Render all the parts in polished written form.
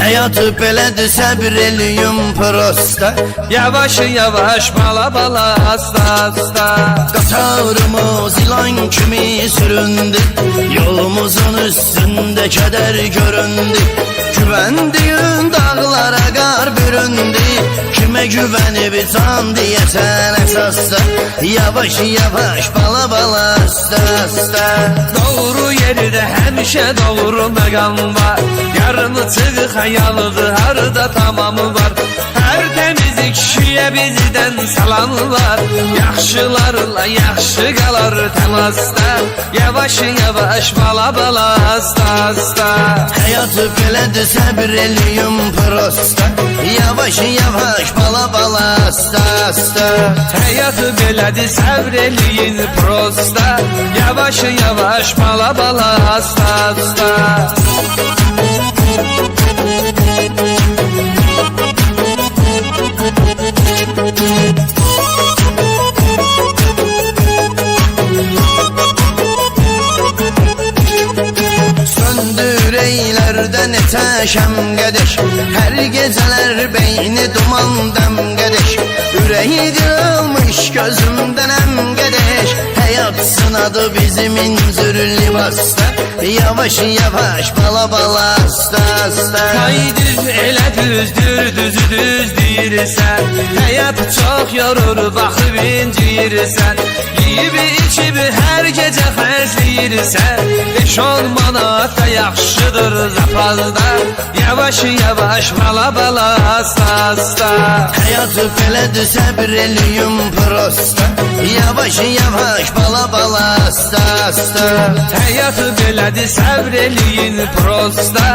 Həyatı belədir, səbr eləyim prosta. Yavaş yavaş, bala bala, asta asta. Qatarımız ilan kimi süründü, yolumuzun üstündə kədər göründü. Güvəndiyin dağlara qar büründü, kimə güvənib can deyəsən əsasda. Yavaş yavaş, bala bala, asta asta. Doğru yerdə həmişə doğru məqam var. Yarını çıx xəyalıdır, harda tamamı var. Hər təmiz kişiyə bizdən salam var. Yaxşılarla yaxşı qalar təmasda. Yavaş yavaş, bala bala, asta asta. Həyatı belədir, səbr eləyim prosta. Yavaş yavaş, bala bala, asta asta. Həyatı belədir, səbr eləyin prosta. Yavaş yavaş, bala bala, asta asta. Söndür eylərdə neçə şəm qədəş, hər gecələr beyni duman dəm qədəş. Ürəyi qırılmış gözümdən əm qədəş, həyat sınadı bizim incir libasda. Yavaş yavaş, bala bala, asta asta. Ay düz elə düzdür, düzü düz deyirsən. Həyat çox yorur, baxıb inciyirsən. Yiyib içib hər gecə xərcləyirsən. 5-10 manat da yaxşıdır zapazda. Yavaş yavaş, bala bala, asta asta. Həyatı belədir, səbr eləyim prosta. Yavaş yavaş, bala bala, asta asta. Həyatı belədir, səbr eləyin prosta.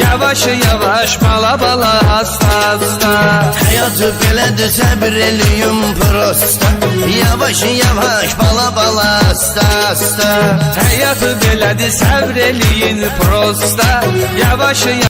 Yavaş yavaş, bala bala, asta asta. Həyatı belədir, səbr eləyim prosta. Yavaş yavaş, bala bala, asta asta. Həyatı belədir, səbr eləyin prosta. Yavaş yavaş.